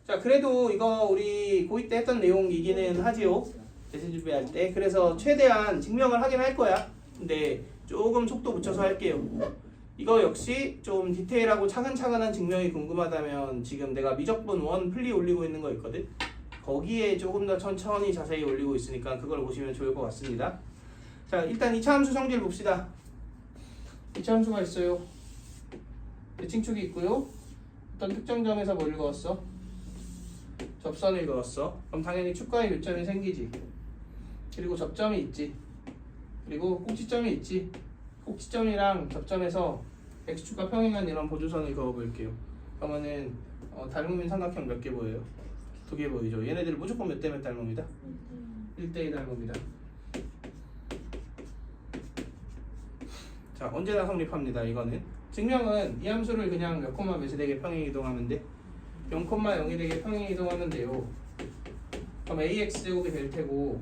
자, 그래도 이거 우리 고2 때 했던 내용이기는 하지요. 대신 준비할 때. 그래서 최대한 증명을 하긴 할 거야. 근데 조금 속도 붙여서 할게요. 이거 역시 좀 디테일하고 차근차근한 증명이 궁금하다면 지금 내가 미적분 1 플리 올리고 있는 거 있거든. 거기에 조금 더 천천히 자세히 올리고 있으니까 그걸 보시면 좋을 것 같습니다. 자, 일단 2차 함수 성질 봅시다. 2차 함수가 있어요. 대칭축이 있고요. 어떤 특정 점에서 뭘 그었어? 접선을 그었어. 그럼 당연히 축과의 교점이 생기지. 그리고 접점이 있지. 그리고 꼭지점이 있지. 꼭지점이랑 접점에서 x축과 평행한 이런 보조선을 그어볼게요. 그러면은 닮음인 삼각형 몇 개 보여요? 2개 보이죠? 얘네들 무조건 몇 대 몇 닮음이다? 1대2 닮음이다. 자, 언제나 성립합니다. 이거는 증명은 이 함수를 그냥 몇 콤마 몇이 되게 평행 이동하면 돼? 0,0이 되게 평행 이동하면 돼요. 그럼 ax제곱이 될 테고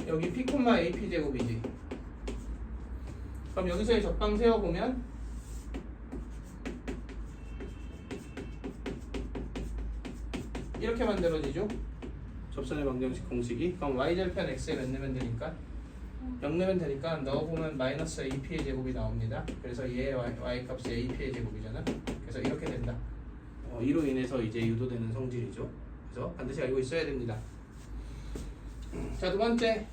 여기 p, ap 제곱이지. 그럼 여기서의 적방 세워보면 이렇게 만들어지죠. 접선의 방정식 공식이. 그럼 y절편 x에 몇 내면 되니까 0 내면 되니까 넣어보면 마이너스 ap의 제곱이 나옵니다. 그래서 얘의 y값이 ap의 제곱이잖아. 그래서 이렇게 된다. 이로 인해서 이제 유도되는 성질이죠. 그래서 반드시 알고 있어야 됩니다. 자, 두 번째.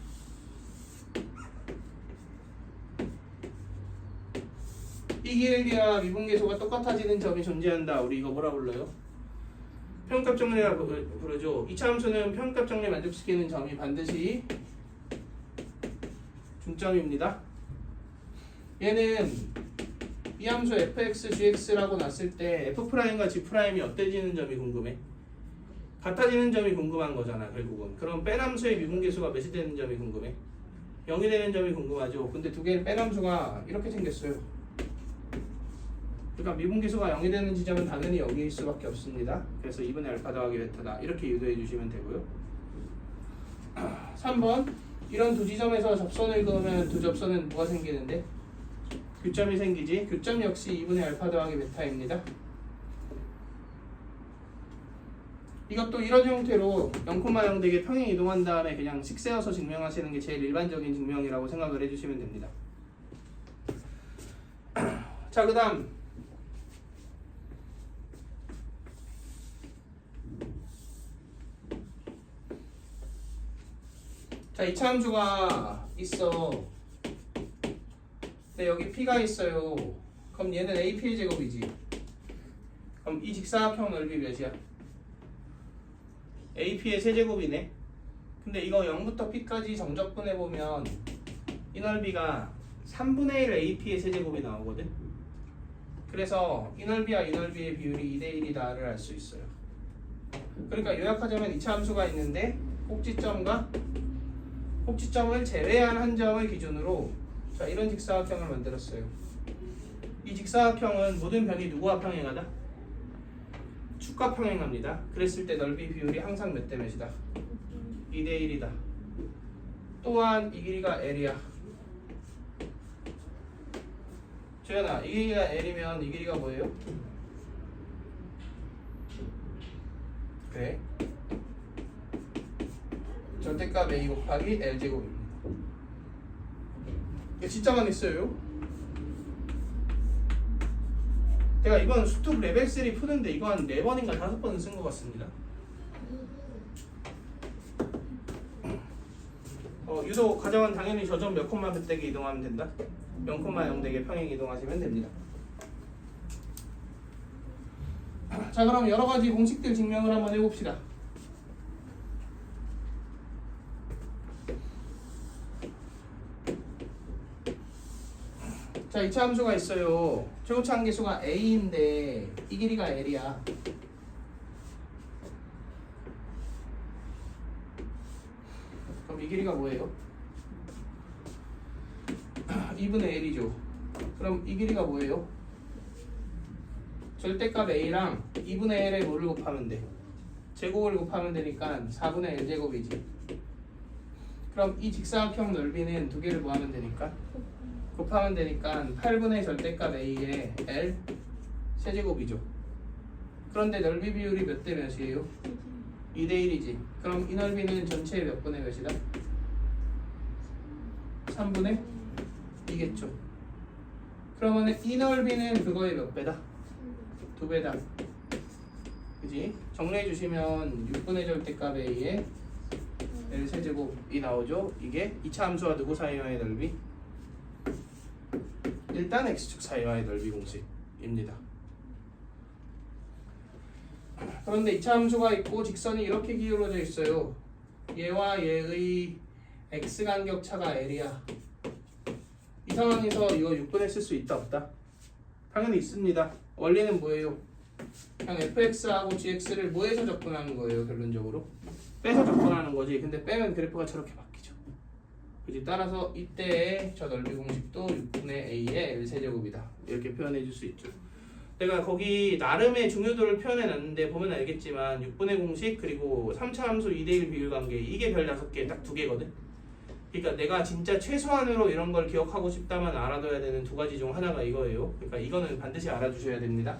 이 길이와 미분계수가 똑같아지는 점이 존재한다. 우리 이거 뭐라 불러요? 평값 정리라고 부르죠. 2차 함수는 평값 정리 만족시키는 점이 반드시 중점입니다. 얘는 이 함수 fx, gx라고 놨을 때 f'과 g'이 어때지는 점이 궁금해? 같아지는 점이 궁금한 거잖아, 결국은. 그럼 뺀 함수의 미분계수가 몇이 되는 점이 궁금해? 0이 되는 점이 궁금하죠. 근데 두 개의 뺀 함수가 이렇게 생겼어요. 그러니까 미분계수가 0이 되는 지점은 당연히 여기일 수밖에 없습니다. 그래서 2분의 알파 더하기 베타다. 이렇게 유도해 주시면 되고요. 3번. 이런 두 지점에서 접선을 그으면 두 접선은 뭐가 생기는데? 교점이 생기지. 교점 역시 2분의 알파 더하기 베타입니다. 이것도 이런 형태로 0,0 되게 평행 이동한 다음에 그냥 식 세워서 증명하시는 게 제일 일반적인 증명이라고 생각을 해주시면 됩니다. 자, 그 다음 자, 2차 함수가 있어. 근데 여기 p가 있어요. 그럼 얘는 ap의 제곱이지. 그럼 이 직사각형 넓이 몇이야? ap의 세제곱이네. 근데 이거 0부터 p까지 정적분해보면 이 넓이가 3분의 1 ap의 세제곱이 나오거든. 그래서 이 넓이와 이 넓이의 비율이 2대 1이다를 알 수 있어요. 그러니까 요약하자면 2차 함수가 있는데 꼭지점을 제외한 한 점을 기준으로 자, 이런 직사각형을 만들었어요. 이 직사각형은 모든 변이 누구와 평행하다? 축과 평행합니다. 그랬을 때 넓이 비율이 항상 몇 대 몇이다? 2대 1이다. 또한 이 길이가 L이야. 조연아, 이 길이가 L이면 이 길이가 뭐예요? 그래. 절대값 A 곱하기 L제곱입니다. 이게 진짜만 있어요. 제가 이번 수특 레벨 3 푸는데 이거 한 4번인가 5번은 쓴 것 같습니다. 유도 가정은 당연히 저 점 몇 콤마 몇 대게 이동하면 된다. 0,0 대게 평행 이동하시면 됩니다. 자, 그럼 여러 가지 공식들 증명을 한번 해봅시다. 자, 2차 함수가 있어요. 최고차 함계수가 a인데 이 길이가 l이야. 그럼 이 길이가 뭐예요? 2분의 l이죠. 그럼 이 길이가 뭐예요? 절대값 a랑 2분의 l에 뭐를 곱하면 돼? 제곱을 곱하면 되니까 4분의 l제곱이지. 그럼 이 직사각형 넓이는 두 개를 뭐하면 되니까? 곱하면 되니까 8분의 절대값 a에 l 세제곱이죠. 그런데 넓이 비율이 몇 대 몇이에요? 2대 1이지. 그럼 이 넓이는 전체의 몇 분의 몇이다? 3분의 2겠죠. 그러면 이 넓이는 그거의 몇 배다? 2배다. 그지? 정리해 주시면 6분의 절대값 A에 L 세제곱이 나오죠. 이게 2차 함수와 누구 사이와의 넓이? 일단 X축 사이와의 넓이 공식입니다. 그런데 2차 함수가 있고 직선이 이렇게 기울어져 있어요. 얘와 얘의 X 간격차가 L이야. 이 상황에서 이거 6분의 쓸 수 있다 없다? 당연히 있습니다. 원리는 뭐예요? 그냥 fx하고 gx를 뭐에서 접근하는 거예요? 결론적으로 빼서 접근하는 거지. 근데 빼면 그래프가 저렇게 바뀌죠. 그지? 따라서 이때의 저 넓이 공식도 6분의 a의 L 세제곱이다. 이렇게 표현해 줄 수 있죠. 내가 거기 나름의 중요도를 표현해 놨는데 보면 알겠지만 6분의 공식 그리고 3차 함수 2대1 비율 관계 이게 별 5개 딱 2개거든. 그러니까 내가 진짜 최소한으로 이런 걸 기억하고 싶다면 알아둬야 되는 2가지 중 하나가 이거예요. 그러니까 이거는 반드시 알아주셔야 됩니다.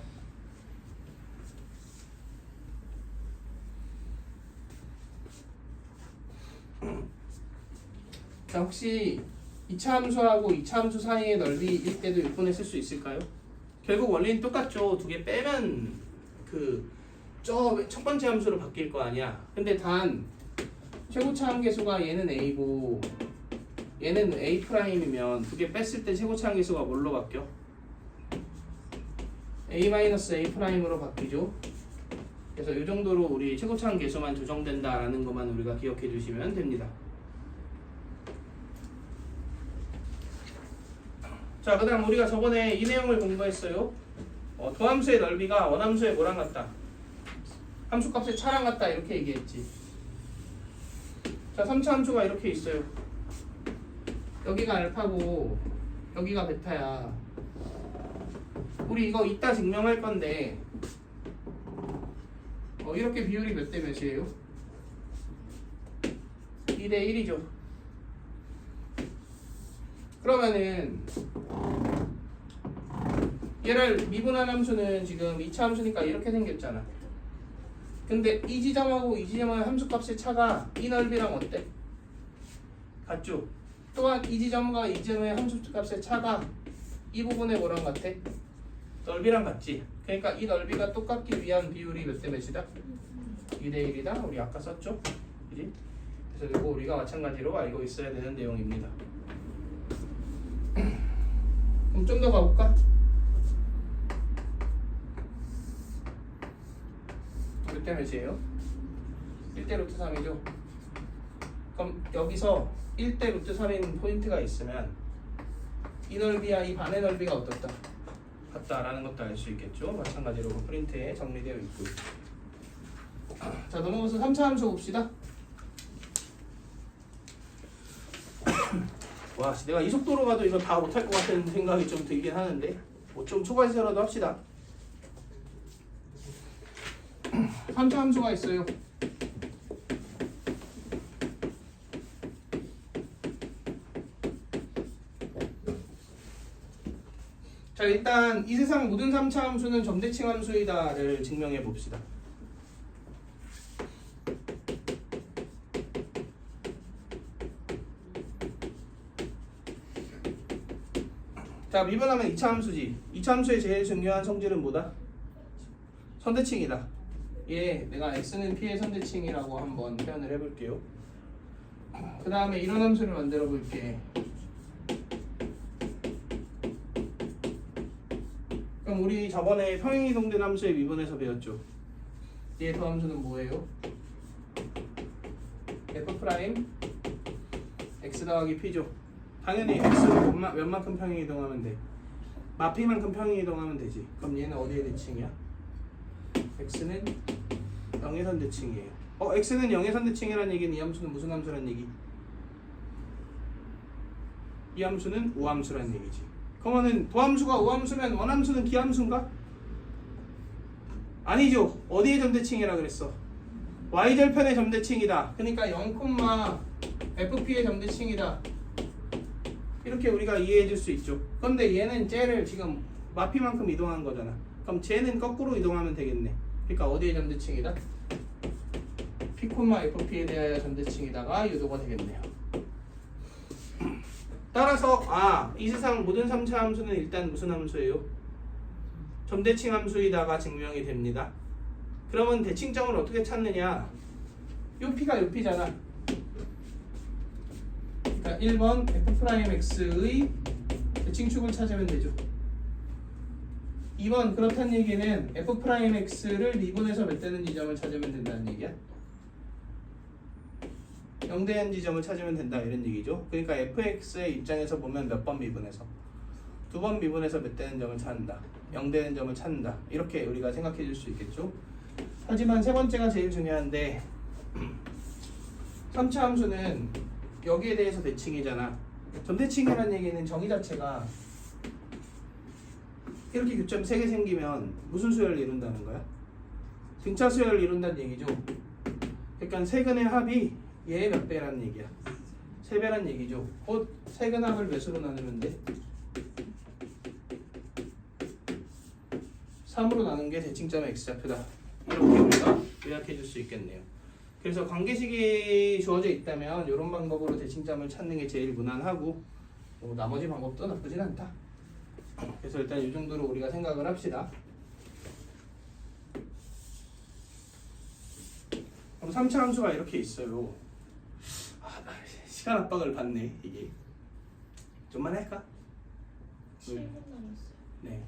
자, 혹시 2차 함수하고 2차 함수 사이의 넓이일 때도 6분의 쓸 수 있을까요? 결국 원리는 똑같죠. 2개 빼면 저 첫 번째 함수로 바뀔 거 아니야. 근데 단 최고차 함계수가 얘는 A고 얘는 A'이면 2개 뺐을 때 최고차 함계수가 뭘로 바뀌어? A-A'으로 바뀌죠. 그래서 이 정도로 우리 최고차 함계수만 조정된다라는 것만 우리가 기억해 주시면 됩니다. 자, 그 다음 우리가 저번에 이 내용을 공부했어요. 도함수의 넓이가 원함수의 뭐랑 같다? 함수값의 차랑 같다 이렇게 얘기했지. 자, 3차 함수가 이렇게 있어요. 여기가 알파고 여기가 베타야. 우리 이거 이따 증명할 건데 이렇게 비율이 몇 대 몇이에요? 2대 1이죠. 그러면은 얘를 미분한 함수는 지금 2차 함수니까 이렇게 생겼잖아. 근데 이 지점하고 이 지점의 함수값의 차가 이 넓이랑 어때? 같죠? 또한 이 지점과 이 지점의 함수값의 차가 이 부분의 뭐랑 같아? 넓이랑 같지? 그러니까 이 넓이가 똑같기 위한 비율이 몇 대 몇이다? 2대 1이다. 우리 아까 썼죠? 그지? 그래서 이거 우리가 마찬가지로 알고 있어야 되는 내용입니다. 그럼 좀 더 가볼까? 몇 대 몇이에요? 1대 루트 3이죠? 그럼 여기서 1대 루트 3인 포인트가 있으면 이 넓이와 이 반의 넓이가 어떻다? 같다라는 것도 알 수 있겠죠? 마찬가지로 프린트에 정리되어 있고요. 자, 넘어가서 3차 함수 봅시다. 와, 내가 이 속도로 가도 이거 다 못할 것 같은 생각이 좀 들긴 하는데 뭐 좀 초과해서라도 합시다. 3차 함수가 있어요. 자, 일단 이 세상 모든 3차 함수는 점대칭 함수이다를 증명해 봅시다. 자, 미분하면 2차 함수지. 2차 함수의 제일 중요한 성질은 뭐다? 선대칭이다. 내가 x는 p의 선대칭이라고 한번 표현을 해볼게요. 그 다음에 이런 함수를 만들어 볼게. 그럼 우리 저번에 평행이동된 함수의 미분에서 배웠죠. 얘 더함수는 뭐예요? f 프라임 x 더하기 p죠. 당연히 x는 몇만큼 평행이동하면 돼? 마피만큼 평행이동하면 되지. 그럼 얘는 어디의 대칭이야? x는 0의 선대칭이에요. x는 0의 선대칭이라는 얘기는 이 함수는 무슨 함수란 얘기? 이 함수는 우함수란 얘기지. 그러면은 도함수가 우함수면 원함수는 기함수인가? 아니죠. 어디의 점대칭이라 그랬어? y절편의 점대칭이다. 그러니까 0, fp의 점대칭이다. 이렇게 우리가 이해해 줄 수 있죠. 그런데 얘는 쟤를 지금 마피만큼 이동한 거잖아. 그럼 쟤는 거꾸로 이동하면 되겠네. 그러니까 어디의 점대칭이다? P, FP에 대하여 점대칭이다가 유도가 되겠네요. 따라서 이 세상 모든 3차 함수는 일단 무슨 함수예요? 점대칭 함수이다가 증명이 됩니다. 그러면 대칭점을 어떻게 찾느냐? 요 P가 요 P잖아. 그러니까 1번 F'X의 대칭축을 찾으면 되죠. 2번 그렇다는 얘기는 F'X를 미분해서 몇 되는 지점을 찾으면 된다는 얘기야. 0되는 지점을 찾으면 된다 이런 얘기죠. 그러니까 fx의 입장에서 보면 몇 번 미분해서 2번 미분해서 몇 되는 점을 찾는다. 0되는 점을 찾는다. 이렇게 우리가 생각해 줄 수 있겠죠. 하지만 세 번째가 제일 중요한데 3차 함수는 여기에 대해서 대칭이잖아. 점대칭이라는 얘기는 정의 자체가 이렇게 교점 3개 생기면 무슨 수열을 이룬다는 거야? 등차 수열을 이룬다는 얘기죠. 그러니까 세근의 합이 얘의 몇 배라는 얘기야? 3배라는 얘기죠. 곧 세근 합을 몇으로 나누면 돼? 3으로 나눈 게 대칭점의 x좌표다. 이렇게 우리가 요약해 줄 수 있겠네요. 그래서 관계식이 주어져 있다면 이런 방법으로 대칭점을 찾는 게 제일 무난하고 나머지 방법도 나쁘진 않다. 그래서 일단 이 정도로 우리가 생각을 합시다. 그럼 3차 함수가 이렇게 있어요. 시간 압박을 받네 이게. 좀만 할까? 7분 남았어요. 네.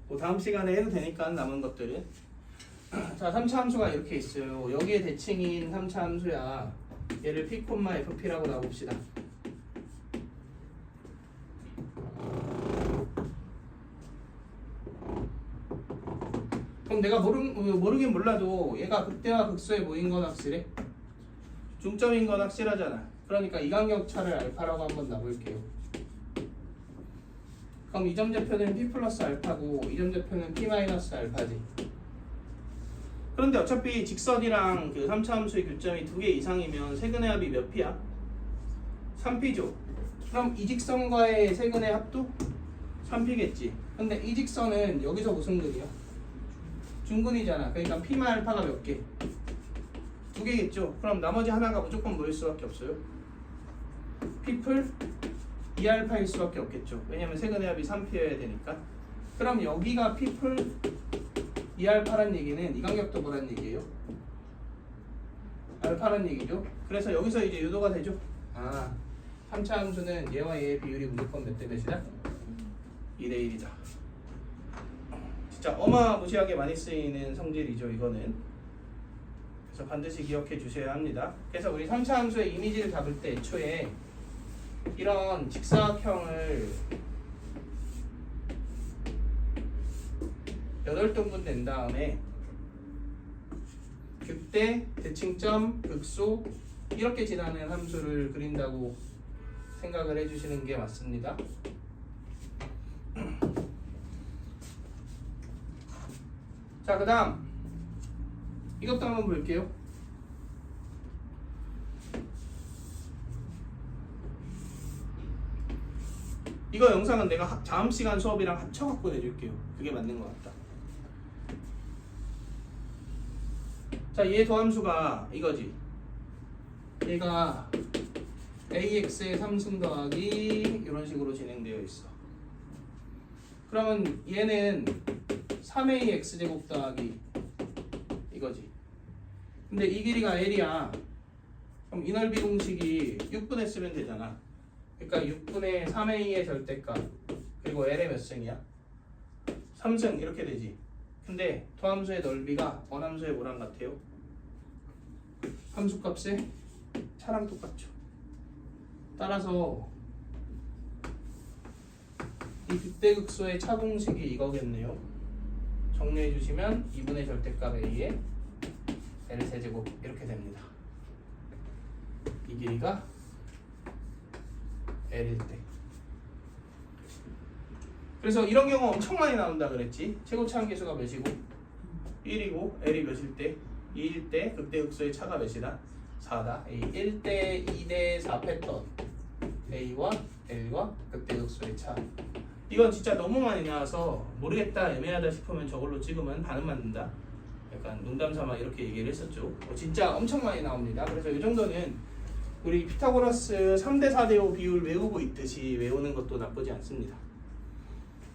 뭐 다음 시간에 해도 되니까 남은 것들은. 자, 3차 함수가 이렇게 있어요. 여기에 대칭인 3차 함수야. 얘를 P, FP라고 놔봅시다. 그럼 내가 모르긴 몰라도 얘가 극대와 극소에 모인 건 확실해? 중점인 건 확실하잖아. 그러니까 이간격차를 알파라고 한번 놔볼게요. 그럼 이 점좌표는 P 플러스 알파고 이 점좌표는 P 마이너스 알파지. 그런데 어차피 직선이랑 그 3차 함수의 교점이 2개 이상이면 세근의 합이 몇 P야? 3P죠. 그럼 이 직선과의 세근의 합도 3P겠지. 근데 이 직선은 여기서 무슨 근이야? 중근이잖아. 그러니까 P만 알파가 몇 개? 2개겠죠. 그럼 나머지 하나가 무조건 뭐일 수밖에 없어요? P풀 2알파일 수밖에 없겠죠. 왜냐면 세근의 합이 3P여야 되니까. 그럼 여기가 P풀 2알파란 얘기는 이 간격도 뭐란 얘기예요? 알파란 얘기죠. 그래서 여기서 이제 유도가 되죠. 3차 함수는 얘와 얘의 비율이 무조건 몇 대 몇이다? 2대 1이다. 진짜 어마무시하게 많이 쓰이는 성질이죠 이거는. 그래서 반드시 기억해 주셔야 합니다. 그래서 우리 3차 함수의 이미지를 잡을 때 애초에 이런 직사각형을 8등분 낸 다음에 극대, 대칭점, 극소 이렇게 지나는 함수를 그린다고 생각을 해주시는 게 맞습니다. 자, 그 다음 이것도 한번 볼게요. 이거 영상은 내가 다음 시간 수업이랑 합쳐갖고 내줄게요. 그게 맞는 것 같다. 자, 얘 도함수가 이거지. 얘가 AX의 3승 더하기 이런 식으로 진행되어 있어. 그러면 얘는 3A X제곱 더하기 이거지. 근데 이 길이가 L이야. 그럼 이 넓이 공식이 6분의 쓰면 되잖아. 그러니까 6분의 3A의 절대값 그리고 L의 몇 승이야? 3승 이렇게 되지. 근데 도함수의 넓이가 원함수의 뭐랑 같아요? 함수값의 차랑 똑같죠. 따라서 이 극대극소의 차 공식이 이거겠네요. 정리해 주시면 2분의 절대값 A에 L 세제곱 이렇게 됩니다. 이 길이가 L일 때. 그래서 이런 경우 엄청 많이 나온다 그랬지. 최고차 함계수가 몇이고 1이고 L이 몇일 때 2일 때 극대극소의 차가 몇이다? 4다. 1대 2대 4 패턴 A와 L과 극대극소의 차 이건 진짜 너무 많이 나와서 모르겠다 애매하다 싶으면 저걸로 찍으면 반은 맞는다. 약간 농담삼아 이렇게 얘기를 했었죠. 진짜 엄청 많이 나옵니다. 그래서 이 정도는 우리 피타고라스 3대 4대 5 비율 외우고 있듯이 외우는 것도 나쁘지 않습니다.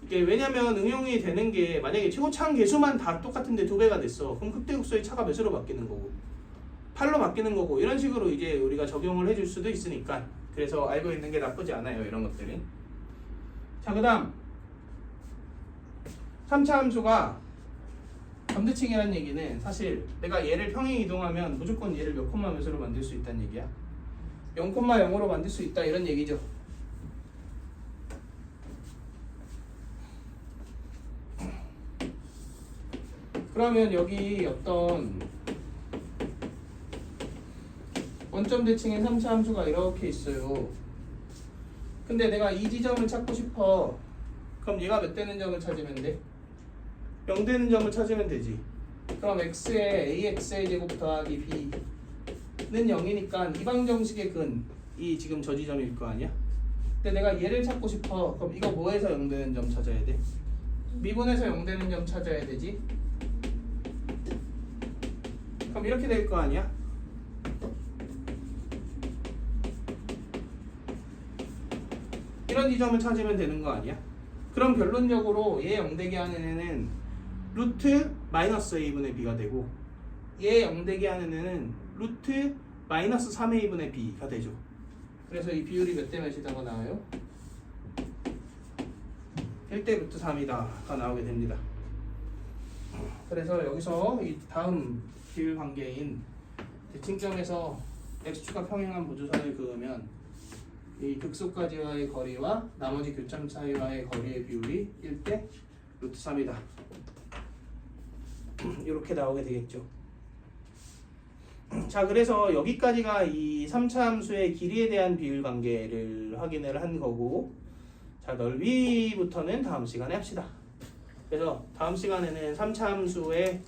이게 왜냐면 응용이 되는 게 만약에 최고차항 계수만 다 똑같은데 2배가 됐어. 그럼 극대극소의 차가 몇으로 바뀌는 거고 8로 바뀌는 거고 이런 식으로 이제 우리가 적용을 해줄 수도 있으니까 그래서 알고 있는 게 나쁘지 않아요. 이런 것들이. 자, 그 다음 3차 함수가 점대칭이라는 얘기는 사실 내가 얘를 평행 이동하면 무조건 얘를 몇 콤마 몇으로 만들 수 있다는 얘기야. 0,0으로 만들 수 있다 이런 얘기죠. 그러면 여기 어떤 원점 대칭의 3차 함수가 이렇게 있어요. 근데 내가 이 지점을 찾고 싶어. 그럼 얘가 몇 되는 점을 찾으면 돼? 0 되는 점을 찾으면 되지. 그럼 x의 ax의 제곱 더하기 b는 0이니까 이 방정식의 근이 지금 저 지점일 거 아니야? 근데 내가 얘를 찾고 싶어. 그럼 이거 뭐에서 0 되는 점 찾아야 돼? 미분에서 0 되는 점 찾아야 되지. 그럼 이렇게 될 거 아니야? 이런 지점을 찾으면 되는 거 아니야? 그럼 결론적으로 얘 0 되게 하는 애는 루트 마이너스 a분의 b가 되고 얘 0 되게 하는 애는 루트 마이너스 3a분의 b가 되죠. 그래서 이 비율이 몇 대 몇이다가 나와요? 1대 루트 3이다가 나오게 됩니다. 그래서 여기서 이 다음 비율 관계인 대칭점에서 x축과 평행한 보조선을 그으면 이 극소까지와의 거리와 나머지 교점 사이와의 거리의 비율이 1대 루트 3이다. 이렇게 나오게 되겠죠. 자, 그래서 여기까지가 이 3차 함수의 길이에 대한 비율 관계를 확인을 한 거고, 자, 넓이부터는 다음 시간에 합시다. 그래서 다음 시간에는 3차 함수의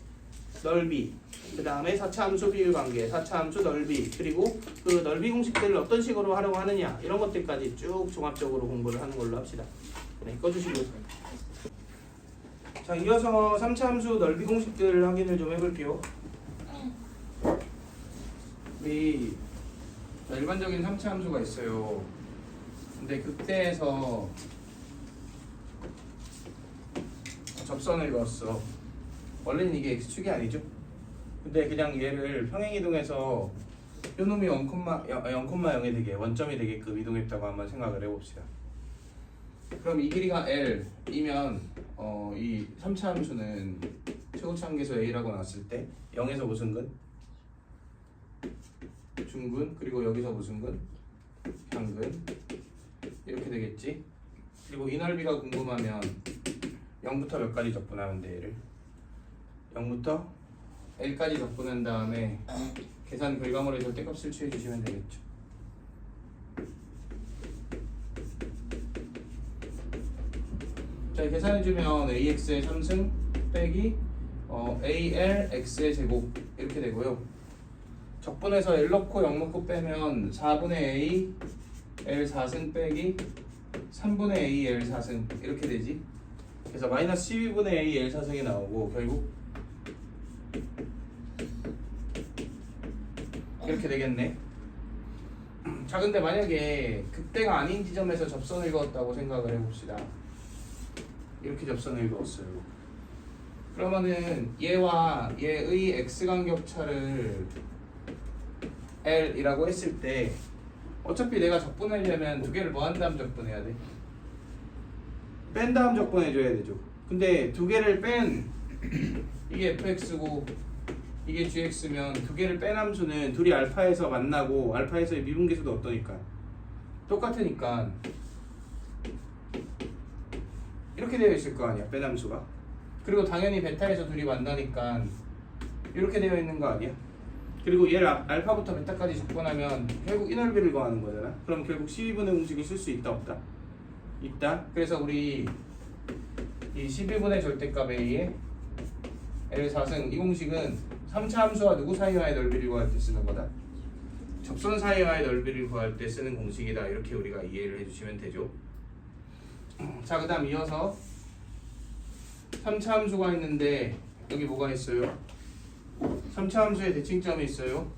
넓이, 그 다음에 4차 함수 비율 관계, 4차 함수 넓이, 그리고 그 넓이 공식들을 어떤 식으로 활용하느냐 이런 것들까지 쭉 종합적으로 공부를 하는 걸로 합시다. 네, 꺼주시고. 자, 이어서 3차 함수 넓이 공식들 확인을 좀 해볼게요. 우리 일반적인 3차 함수가 있어요. 근데 극대에서 접선을 그었어. 원래는 이게 x축이 아니죠. 근데 그냥 얘를 평행이동해서 요놈이 0,0에 되게 원점이 되게끔 이동했다고 한번 생각을 해봅시다. 그럼 이 길이가 L이면 이 3차 함수는 최고차항계수 A라고 나왔을 때 0에서 무슨 근? 중근, 그리고 여기서 무슨 근? 향근. 이렇게 되겠지. 그리고 이 넓이가 궁금하면 0부터 몇 가지 접근하면 돼. 얘를 0부터 L까지 접근한 다음에 계산 결과물의 절대값을 취해 주시면 되겠죠. 자, 계산해주면 AX의 3승 빼기 ALX의 제곱 이렇게 되고요. 적분해서 L 넣고 0 넣고 빼면 4분의 A L 4승 빼기 3분의 A L 4승 이렇게 되지. 그래서 마이너스 12분의 A L 4승이 나오고 결국 이렇게 되겠네. 자, 근데 만약에 극대가 아닌 지점에서 접선을 그었다고 생각을 해봅시다. 이렇게 접선을 그었어요. 그러면은 얘와 얘의 x간격차를 L이라고 했을 때 어차피 내가 적분하려면 두 개를 뭐 한 다음 적분해야 돼? 뺀 다음 적분해줘야 되죠. 근데 두 개를 뺀 이게 fx고 이게 gx면 두 개를 뺀 함수는 둘이 알파에서 만나고 알파에서의 미분계수도 어떠니까? 똑같으니까 이렇게 되어 있을 거 아니야, 뺀 함수가. 그리고 당연히 베타에서 둘이 만나니까 이렇게 되어 있는 거 아니야? 그리고 얘를 알파부터 베타까지 적분하면 결국 이 넓이를 구하는 거잖아. 그럼 결국 12분의 공식을 쓸 수 있다 없다? 있다. 그래서 우리 이 12분의 절대값 A에 L4승 이 공식은 3차 함수와 누구 사이와의 넓이를 구할 때 쓰는 거다? 접선 사이와의 넓이를 구할 때 쓰는 공식이다. 이렇게 우리가 이해를 해주시면 되죠. 자, 그 다음 이어서 3차 함수가 있는데 여기 뭐가 있어요? 3차 함수에 대칭점이 있어요.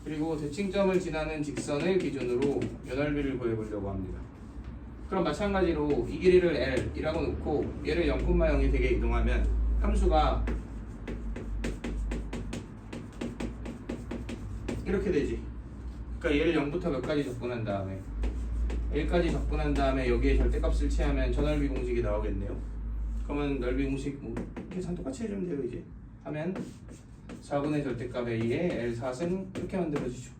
그리고 대칭점을 지나는 직선을 기준으로 연넓이를 구해보려고 합니다. 그럼 마찬가지로 이 길이를 L이라고 놓고 얘를 0,0에 되게 이동하면 함수가 이렇게 되지. 그러니까 얘를 0부터 몇 가지 적분한 다음에 L까지 적분한 다음에 여기에 절대값을 취하면 저넓이 공식이 나오겠네요. 그러면 넓이 공식 뭐 계산 똑같이 해주면 돼요. 이제 하면 4분의 절대값 A에 L 4승 이렇게 만들어지죠.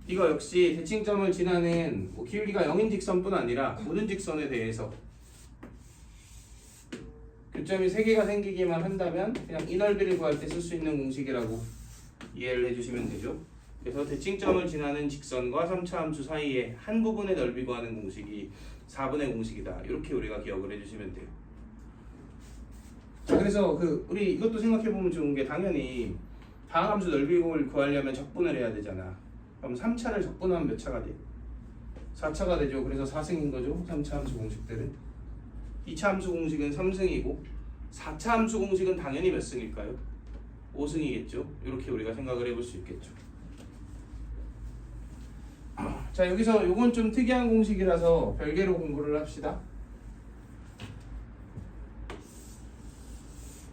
이거 역시 대칭점을 지나는 뭐 기울기가 0인 직선뿐 아니라 모든 직선에 대해서 교점이 3개가 생기기만 한다면 그냥 이 넓이를 구할 때 쓸 수 있는 공식이라고 이해를 해주시면 되죠. 그래서 대칭점을 지나는 직선과 3차 함수 사이에 한 부분의 넓이 구하는 공식이 4분의 공식이다. 이렇게 우리가 기억을 해주시면 돼요. 자, 그래서 우리 이것도 생각해보면 좋은 게 당연히 다항함수 넓이를 구하려면 적분을 해야 되잖아. 그럼 3차를 적분하면 몇 차가 돼? 4차가 되죠. 그래서 4승인 거죠. 3차 함수 공식들은. 2차 함수 공식은 3승이고 4차 함수 공식은 당연히 몇 승일까요? 5승이겠죠. 이렇게 우리가 생각을 해볼 수 있겠죠. 자, 여기서 요건 좀 특이한 공식이라서 별개로 공부를 합시다.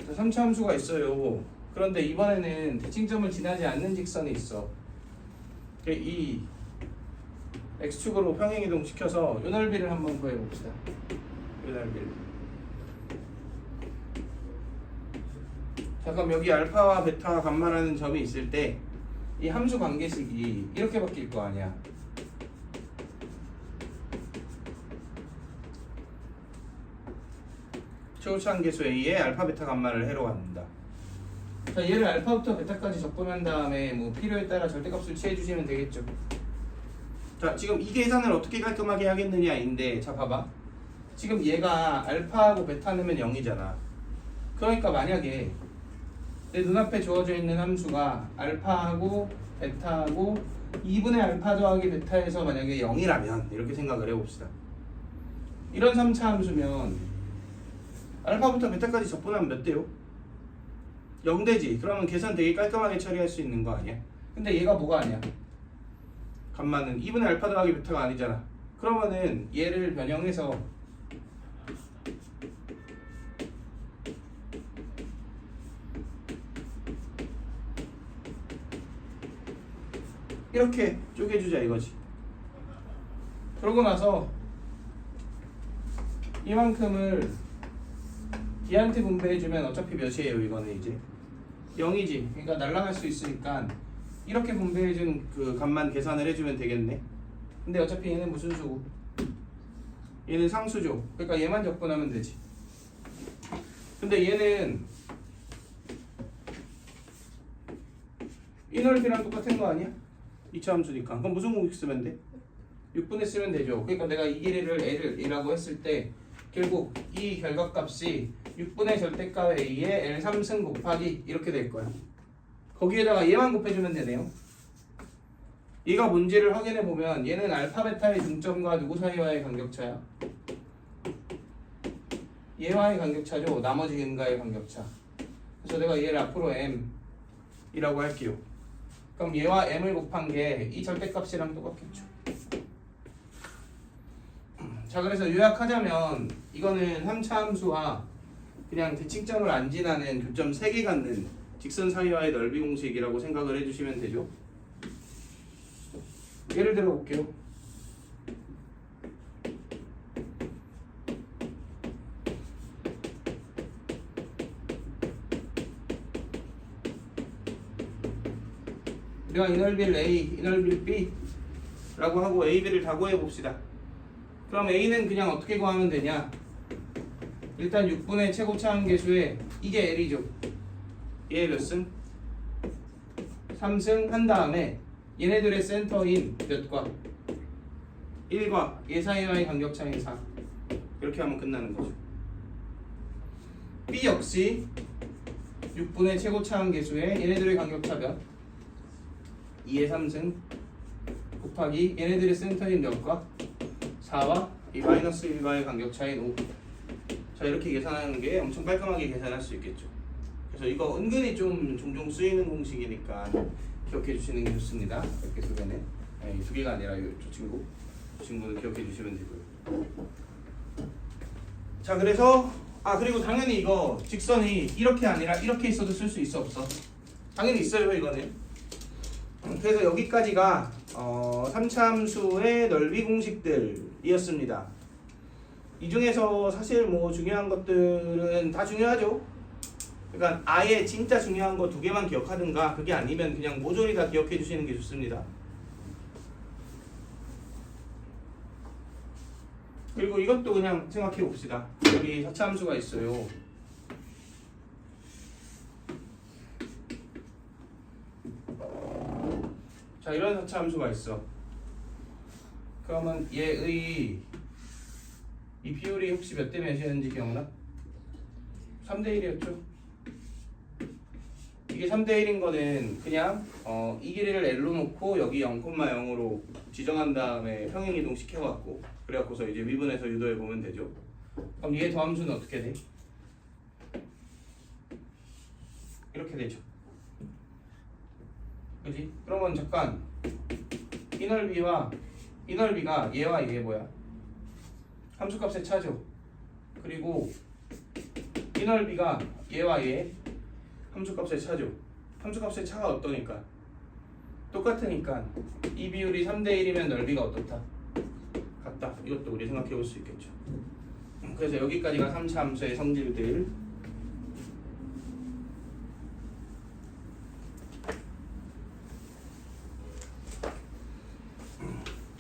자, 3차 함수가 있어요. 그런데 이번에는 대칭점을 지나지 않는 직선이 있어. 이 x축으로 평행이동 시켜서 요 넓이를 한번 구해봅시다. 요 넓이를. 자, 그럼 여기 알파와 베타 감마라는 점이 있을 때 이 함수 관계식이 이렇게 바뀔 거 아니야. 최고차항 계수 A에 알파 베타 감마를 해로 갖는다. 자, 얘를 알파부터 베타까지 적분한 다음에 뭐 필요에 따라 절대값을 취해 주시면 되겠죠. 자, 지금 이 계산을 어떻게 깔끔하게 하겠느냐인데, 자 봐봐. 지금 얘가 알파하고 베타 넣으면 0이잖아. 그러니까 만약에 내 눈앞에 주어져 있는 함수가 알파하고 베타하고 2분의 알파 더하기 베타에서 만약에 0이라면 이렇게 생각을 해봅시다. 이런 3차 함수면 알파부터 베타까지 적분하면 몇 대요? 0대지. 그러면 계산 되게 깔끔하게 처리할 수 있는 거 아니야? 근데 얘가 뭐가 아니야? 감마는 2분의 알파 더하기 베타가 아니잖아. 그러면은 얘를 변형해서 이렇게 쪼개주자 이거지. 그러고 나서 이만큼을 D한테 분배해주면 어차피 몇이에요? 이거는 이제 0이지. 그러니까 날아갈 수 있으니까 이렇게 분배해준 그 값만 계산을 해주면 되겠네. 근데 어차피 얘는 무슨 수고? 얘는 상수죠. 그러니까 얘만 적분하면 되지. 근데 얘는 이 넓이랑 똑같은 거 아니야? 2차 함수니까. 그럼 무슨 공식 쓰면 돼? 6분의 쓰면 되죠. 그러니까 내가 이 길이를 L이라고 했을 때 결국 이 결과값이 6분의 절대값 A에 L 3승 곱하기 이렇게 될 거야. 거기에다가 얘만 곱해주면 되네요. 얘가 뭔지를 확인해 보면 얘는 알파 베타의 중점과 누구 사이와의 간격차야? 얘와의 간격차죠. 나머지 근과의 간격차. 그래서 내가 얘를 앞으로 M이라고 할게요. 그럼 얘와 M을 곱한 게 이 절대값이랑 똑같겠죠. 자, 그래서 요약하자면 이거는 3차 함수와 그냥 대칭점을 안 지나는 교점 3개 갖는 직선 사이와의 넓이 공식이라고 생각을 해주시면 되죠. 예를 들어 볼게요. 우리가 이 넓이를 A, 이 넓이를 B 라고 하고 A, B를 다 구해봅시다. 그럼 A는 그냥 어떻게 구하면 되냐? 일단 6분의 최고차항 계수에 이게 L이죠. 얘 몇 승? 3승 한 다음에 얘네들의 센터인 몇과? 1과 얘 사이와의 간격차인 4. 이렇게 하면 끝나는 거죠. B 역시 6분의 최고차항 계수에 얘네들의 간격차 몇? 2의 3승 곱하기 얘네들의 센터인 몇과? 4와 이 마이너스 1과의 간격 차인 5. 자, 이렇게 계산하는 게 엄청 깔끔하게 계산할 수 있겠죠. 그래서 이거 은근히 좀 종종 쓰이는 공식이니까 기억해 주시는 게 좋습니다. 이렇게 두 개는 두 개가 아니라 저 친구는 기억해 주시면 되고요. 자, 그래서 그리고 당연히 이거 직선이 이렇게 아니라 이렇게 있어도 쓸 수 있어 없어? 당연히 있어요 이거는. 그래서 여기까지가 3차 함수의 넓이 공식들이었습니다. 이 중에서 사실 뭐 중요한 것들은 다 중요하죠. 그러니까 아예 진짜 중요한 거 두 개만 기억하든가 그게 아니면 그냥 모조리 다 기억해 주시는 게 좋습니다. 그리고 이것도 그냥 생각해 봅시다. 여기 4차 함수가 있어요. 자, 이런 4차 함수가 있어. 그러면 얘의 이 비율이 혹시 몇 대 몇이었는지 기억나? 3대 1이었죠? 이게 3대 1인 거는 그냥 이 길이를 L로 놓고 여기 0,0으로 지정한 다음에 평행이동 시켜갖고 그래갖고서 이제 미분해서 유도해 보면 되죠. 그럼 얘 더함수는 어떻게 돼? 이렇게 되죠. 그지? 그러면 잠깐 이 넓이가 얘와 얘 뭐야? 함수값의 차죠. 그리고 이 넓이가 얘와 얘 함수값의 차죠. 함수값의 차가 어떠니까? 똑같으니까 이 비율이 3대 1이면 넓이가 어떻다? 같다. 이것도 우리 생각해 볼 수 있겠죠. 그래서 여기까지가 3차 함수의 성질들.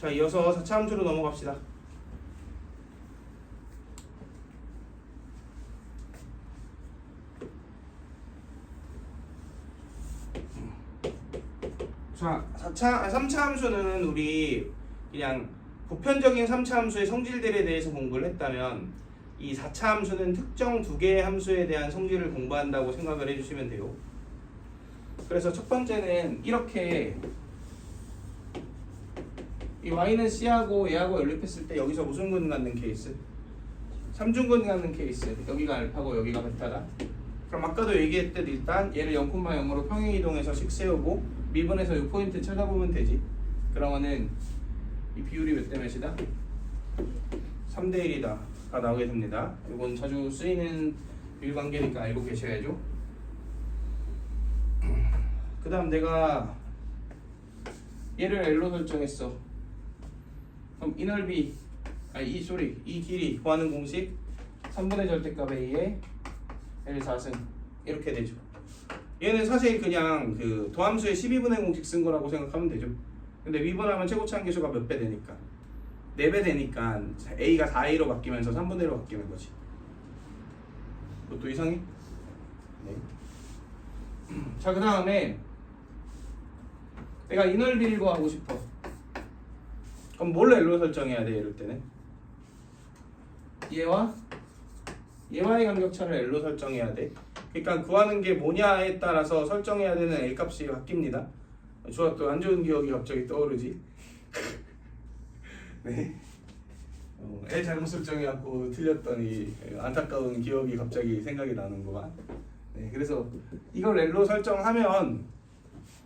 자, 이어서 4차 함수로 넘어갑시다. 자, 3차 함수는 우리 그냥 보편적인 3차 함수의 성질들에 대해서 공부를 했다면 이 4차 함수는 특정 두 개의 함수에 대한 성질을 공부한다고 생각을 해주시면 돼요. 그래서 첫 번째는 이렇게 이 y는 c하고 얘하고 연립했을 때 여기서 무슨 근 갖는 케이스? 삼중근 갖는 케이스. 여기가 알파고 여기가 베타다. 그럼 아까도 얘기했듯 일단 얘를 0,0으로 평행이동해서 식 세우고 미분해서 이 포인트 찾아보면 되지. 그러면은 이 비율이 몇 대 몇이다? 3대 1이다가 나오게 됩니다. 이건 자주 쓰이는 비율 관계니까 알고 계셔야죠. 그 다음 내가 얘를 L로 설정했어. 그럼 이 넓이 이 길이 구하는 공식 3분의 절대값 A에 L 4승 이렇게 되죠. 얘는 사실 그냥 그 도함수의 12분의 공식 쓴 거라고 생각하면 되죠. 근데 미분하면 최고치 한계수가 몇 배 되니까 4배 되니까 A가 4A로 바뀌면서 3분의 1로 바뀌는 거지. 그것도 이상해? 네. 자, 그 다음에 내가 이 넓이를 구하고 싶어. 그럼 뭘 L로 설정해야 돼? 이럴 때는 얘와의 간격차를 L로 설정해야 돼. 그러니까 구하는 게 뭐냐에 따라서 설정해야 되는 L 값이 바뀝니다. 좋아, 또 안 좋은 기억이 갑자기 떠오르지. 네. L 잘못 설정해갖고 틀렸더니 안타까운 기억이 갑자기 생각이 나는구만. 네, 그래서 이걸 L로 설정하면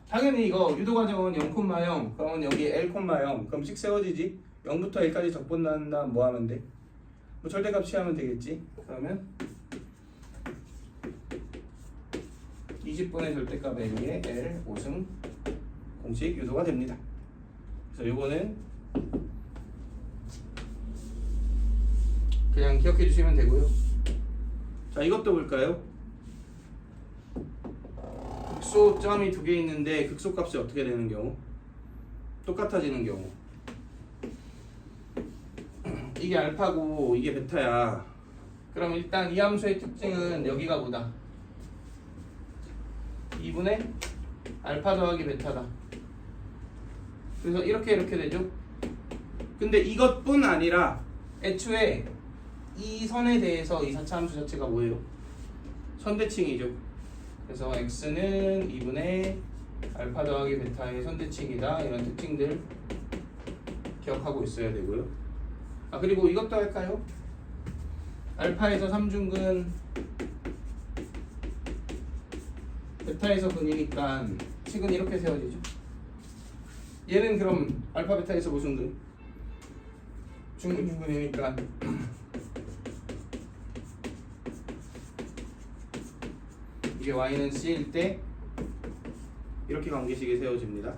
당연히 이거 유도 과정은 0,0 그러면 여기 L,0 그럼 식 세워지지. 0부터 L까지 적분한 다음 뭐 하면 돼? 뭐 절대값 취하면 되겠지. 그러면 20분의 절대값 A에 L 5승 공식 유도가 됩니다. 그래서 요거는 그냥 기억해 주시면 되고요. 자, 이것도 볼까요? 극소점이 두 개 있는데 극소값이 어떻게 되는 경우? 똑같아지는 경우. 이게 알파고 이게 베타야. 그럼 일단 이 함수의 특징은 여기가 뭐다? 2분의 알파 더하기 베타다. 그래서 이렇게 되죠. 근데 이것뿐 아니라 애초에 이 선에 대해서 이 4차 함수 자체가 뭐예요? 선대칭이죠. 그래서 x는 2분의 알파 더하기 베타의 선대칭이다. 이런 특징들 기억하고 있어야 되고요. 아 그리고 이것도 할까요? 알파에서 3중근 베타에서 근이니까 식은 이렇게 세워지죠. 얘는 그럼 알파 베타에서 무슨 근? 중근이니까 이게 y는 c일 때 이렇게 관계식이 세워집니다.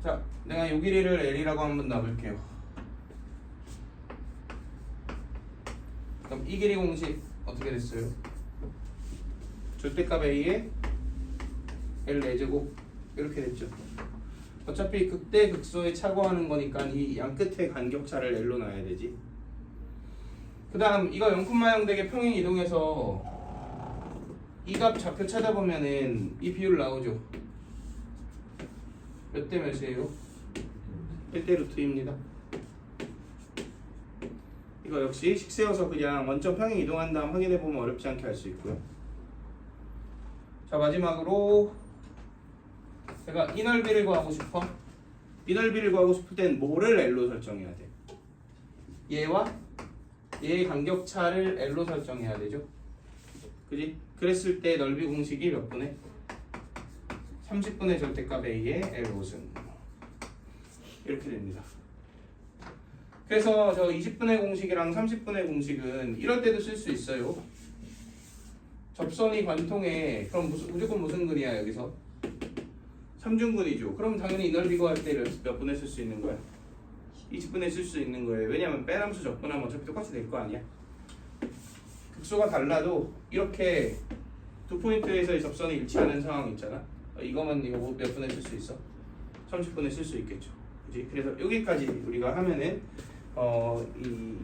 자, 내가 요 길이를 L이라고 한번 놔볼게요. 그럼 이 길이 공식 어떻게 됐어요? 절대값 A에 L 4제곱 이렇게 됐죠. 어차피 극대 극소에 차고하는 거니까 이 양 끝에 간격차를 L로 놔야 되지. 그 다음 이거 0,0 되게 평행 이동해서 이 값 좌표 찾아보면은 이 비율 나오죠. 몇 대 몇이에요? 1대 루트입니다. 이거 역시 식 세워서 그냥 원점 평행 이동한 다음 확인해보면 어렵지 않게 할 수 있고요. 자 마지막으로 제가 이 넓이를 구하고 싶어. 이 넓이를 구하고 싶을 땐 뭐를 L로 설정해야 돼? 얘와 얘의 간격차를 L로 설정해야 되죠. 그지? 그랬을 때 넓이 공식이 몇 분의? 30분의 절대값 A의 L5승 이렇게 됩니다. 그래서 저 20분의 공식이랑 30분의 공식은 이럴 때도 쓸 수 있어요. 접선이 관통해. 그럼 무조건 무슨 근이야 여기서? 3중근이죠. 그럼 당연히 이 넓이 구할 때 몇 분에 쓸 수 있는 거야? 20분에 쓸 수 있는 거예요. 왜냐면 빼함수 적분하면 어차피 똑같이 될 거 아니야? 극소가 달라도 이렇게 두 포인트에서의 접선이 일치하는 상황 있잖아. 이거만 이거 몇 분에 쓸 수 있어? 30분에 쓸 수 있겠죠. 그지? 그래서 여기까지 우리가 하면은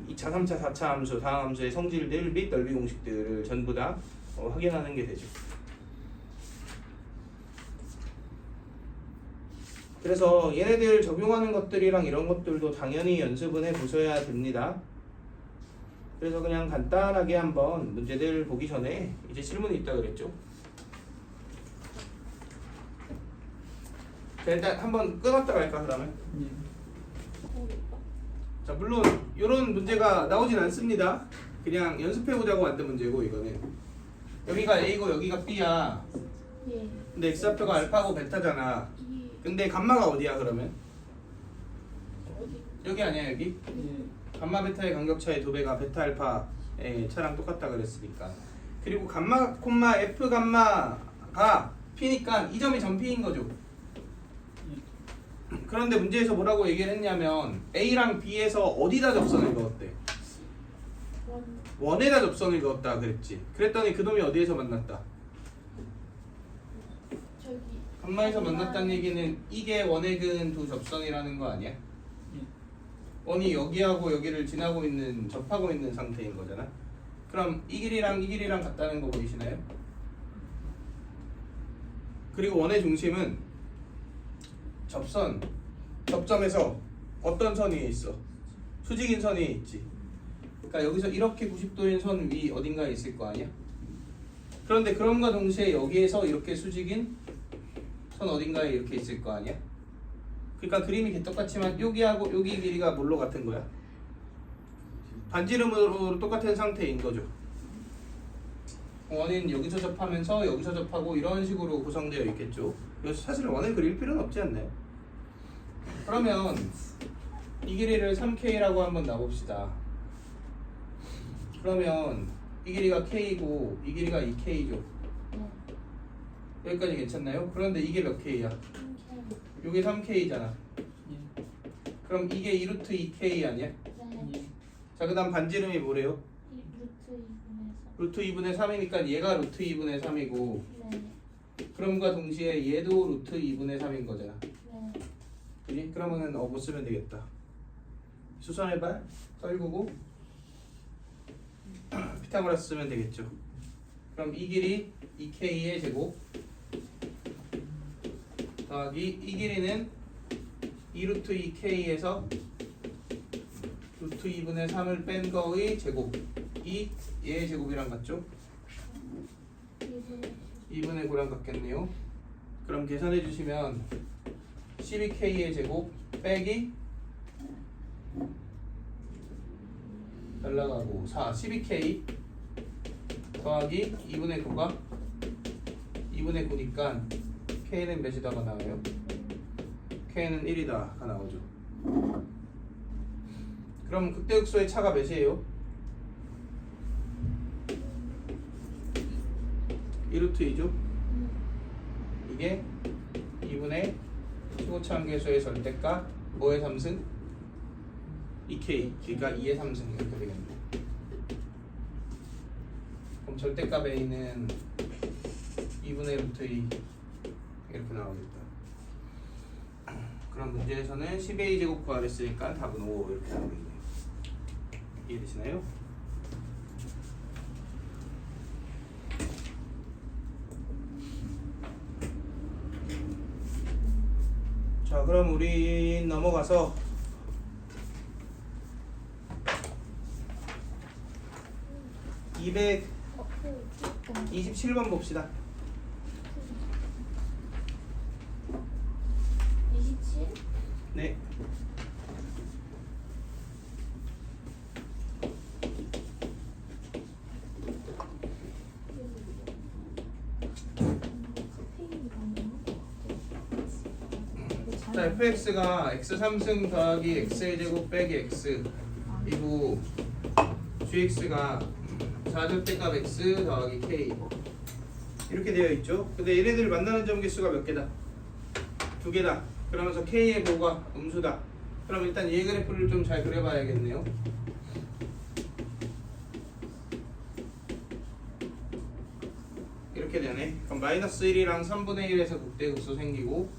이 2차, 3차, 4차 함수, 다음 함수의 성질들 및 넓이 공식들을 전부 다 확인하는 게 되죠. 그래서 얘네들 적용하는 것들이랑 이런 것들도 당연히 연습은 해보셔야 됩니다. 그래서 그냥 간단하게 한번 문제들 보기 전에 이제 질문이 있다 그랬죠. 자, 일단 한번 끊었다 갈까 그러면? 자 물론 이런 문제가 나오진 않습니다. 그냥 연습해보자고 만든 문제고 이거는 여기가 A고 여기가 B야. 예. 근데 X좌표가 알파고 베타잖아. 이 근데 감마가 어디야 그러면? 어디? 여기 아니야 여기? 감마 베타의 간격차의 2배가 베타 알파의 차랑 똑같다 그랬으니까. 그리고 감마 콤마 F 감마가 P니까 이 점이 전 P인 거죠. 그런데 문제에서 뭐라고 얘기를 했냐면 A랑 B에서 어디다 접선을 그었대? 원 원에다 접선을 그었다 그랬지. 그랬더니 그놈이 어디에서 만났다? 저기 감마에서 만났다는 얘기는 이게 원에 그은 두 접선이라는 거 아니야? 원이 여기하고 여기를 지나고 있는 접하고 있는 상태인 거잖아. 그럼 이 길이랑 같다는 거 보이시나요? 그리고 원의 중심은 접점에서 어떤 선 위에 있어? 수직인 선 위에 있지. 그러니까 여기서 이렇게 90도인 선 위 어딘가에 있을 거 아니야? 그런데 그럼과 동시에 여기에서 이렇게 수직인 선 어딘가에 이렇게 있을 거 아니야? 그러니까 그림이 개떡같지만 여기하고 여기 길이가 뭘로 같은 거야? 반지름으로 똑같은 상태인 거죠. 원은 여기서 접하면서 여기서 접하고 이런 식으로 구성되어 있겠죠. 그래서 사실 원을 그릴 필요는 없지 않나요? 그러면 이 길이를 3K라고 한번 놔봅시다. 그러면 이 길이가 K고 이 길이가 2K죠. 네. 여기까지 괜찮나요? 그런데 이게 몇 K야? 이렇게. 이게 3K잖아. 그럼 이게 2루트 2K 아니야? 네. 자, 그 다음 반지름이 뭐래요? 이 루트 2분에서. 루트 2분의 3이니까 얘가 루트 2분의 3이고 네. 그럼과 동시에 얘도 루트 2분의 3인 거잖아. 네. 그지? 그러면은 못 쓰면 되겠다. 수선해봐. 떨구고 피타고라스 쓰면 되겠죠. 그럼 이 길이 2K의 제곱 더하기 이 길이는 2루트 2K에서 루트 2분의 3을 뺀 거의 제곱이 얘의 제곱이랑 같죠? 2분의 9랑 같겠네요. 그럼 계산해 주시면 12K의 제곱 빼기 날라가고 4 12K 더하기 2분의 9가 2분의 9니까 K는 몇이다가 나와요? K는 1이다가 나오죠. 그럼 극대극소의 차가 몇이에요? 1루트 2죠? 이게 2분의 15차함계수의 절대값 뭐의 3승? 2K 그러니까 2의 3승 이렇게 되겠네. 그럼 절대값 A는 2분의 루트 2 이렇게 나오겠다. 그럼 문제에서는 10A제곱 구하랬으니까 답은 5 이렇게 나오겠네요. 이해되시나요? 자, 그럼 우리 넘어가서 227번 봅시다. 27? 네. 자, fx가 x 3승 더하기 x의 제곱 빼기 x 이고 gx가 4절대값 x 더하기 k 이렇게 되어 있죠. 근데 얘네들 만나는 점 개수가 몇 개다? 2개다. 그러면서 k의 보가 음수다. 그럼 일단 얘 그래프를 좀 잘 그려봐야겠네요. 이렇게 되네. 그럼 마이너스 1이랑 3분의 1에서 극대극소 생기고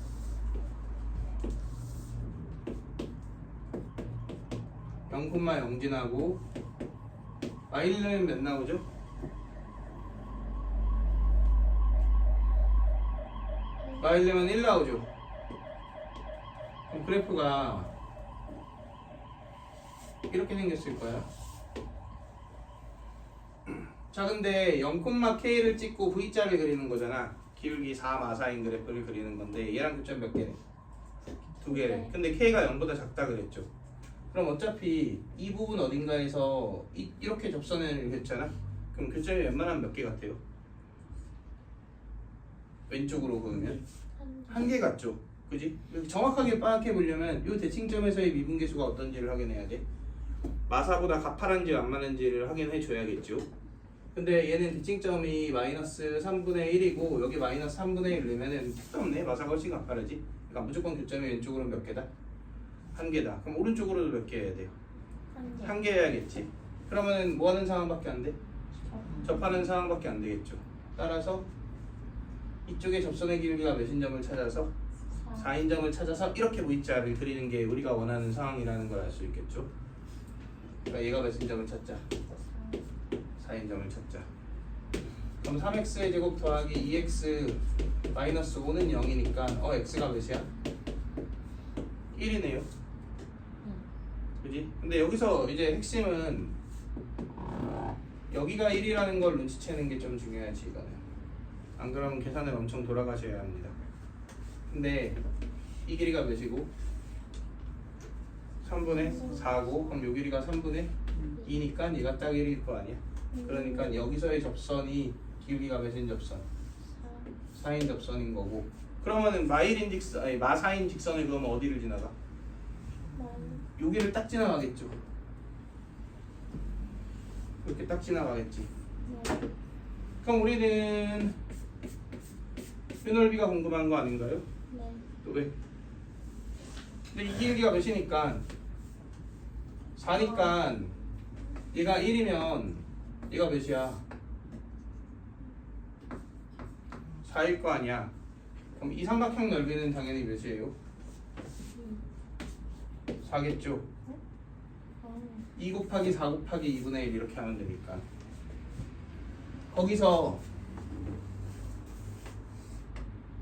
0,0 지나고 y는 몇 나오죠? y는 1 나오죠? 그럼 그래프가 이렇게 생겼을 거야. 자, 근데 0,k를 찍고 V자를 그리는 거잖아. 기울기 4 마사인 그래프를 그리는 건데 얘랑 교점 몇 개래? 2개래. 근데 k가 0보다 작다 그랬죠. 그럼 어차피 이 부분 어딘가에서 이렇게 접선을 했잖아. 그럼 교점이 웬만하면 몇 개 같아요? 왼쪽으로 보면 한 개 같죠. 그지? 정확하게 파악해 보려면 이 대칭점에서의 미분계수가 어떤지를 확인해야 돼. 마사보다 가파른지 안 맞는지를 확인해 줘야겠죠. 근데 얘는 대칭점이 마이너스 3분의 1이고 여기 마이너스 3분의 1 넣으면은 택도 없네. 마사가 훨씬 가파르지. 그러니까 무조건 교점이 왼쪽으로 몇 개다? 한 개다. 그럼 오른쪽으로도 몇 개 해야 돼요? 한 개 해야겠지. 그러면은 뭐 하는 상황밖에 안 돼? 접하는 상황밖에 안 되겠죠. 따라서 이쪽에 접선의 길이가 몇인 점을 찾아서 4인 점을 찾아서 이렇게 V자를 그리는 게 우리가 원하는 상황이라는 걸 알 수 있겠죠. 그러니까 얘가 몇인 점을 찾자? 4인 점을 찾자. 그럼 3x의 제곱 더하기 2x 마이너스 5는 0이니까 x가 몇이야? 1이네요. 그지? 근데 여기서 이제 핵심은 여기가 1이라는 걸 눈치채는 게 좀 중요하지 이거는. 안 그러면 계산을 엄청 돌아가셔야 합니다. 근데 이 길이가 몇이고? 3분의 4고 그럼 요 길이가 3분의 2니까 얘가 딱 1일 거 아니야? 그러니까 여기서의 접선이 기울기가 몇인 접선? 4인 접선인 거고. 그러면은 마일인 직선, 아니 마사인 직선을 그러면 어디를 지나가? 여기를 딱 지나가겠죠. 이렇게 딱 지나가겠지. 그럼 우리는 이 넓이가 궁금한 거 아닌가요? 네. 또 왜? 근데 이 길이가 몇이니까 4니까 얘가 1이면 얘가 몇이야? 4일 거 아니야. 그럼 이 삼각형 넓이는 당연히 몇이에요? 4겠죠? 2 곱하기 4 곱하기 2분의 1 이렇게 하면 되니까 거기서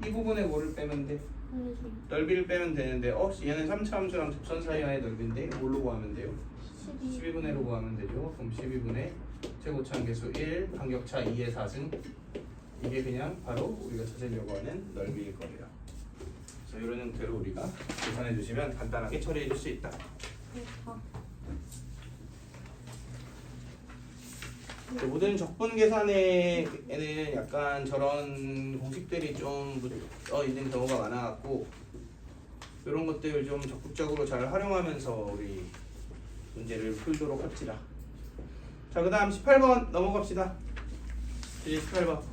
이 부분에 뭐를 빼면 돼? 넓이를 빼면 되는데 얘는 3차 함수랑 접선 사이의 넓이인데 뭘로 구하면 돼요? 12분의 1로 구하면 되죠. 그럼 12분의 최고차함계수 1 간격차 2의 4승 이게 그냥 바로 우리가 찾으려고 하는 넓이일 거예요. 그래서 이런 형태로 우리가 계산해 주시면 간단하게 처리해 줄 수 있다. 모든 적분 계산에는 약간 저런 공식들이 좀 묻어 있는 경우가 많아갖고 이런 것들 좀 적극적으로 잘 활용하면서 우리 문제를 풀도록 합시다. 자, 그 다음 18번 넘어갑시다. 이제 18번.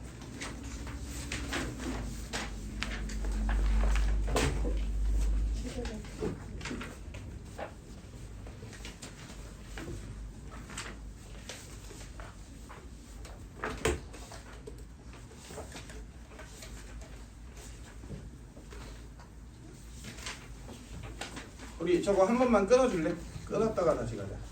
우리 저거 한 번만 끊어줄래? 끊었다가 다시 가자.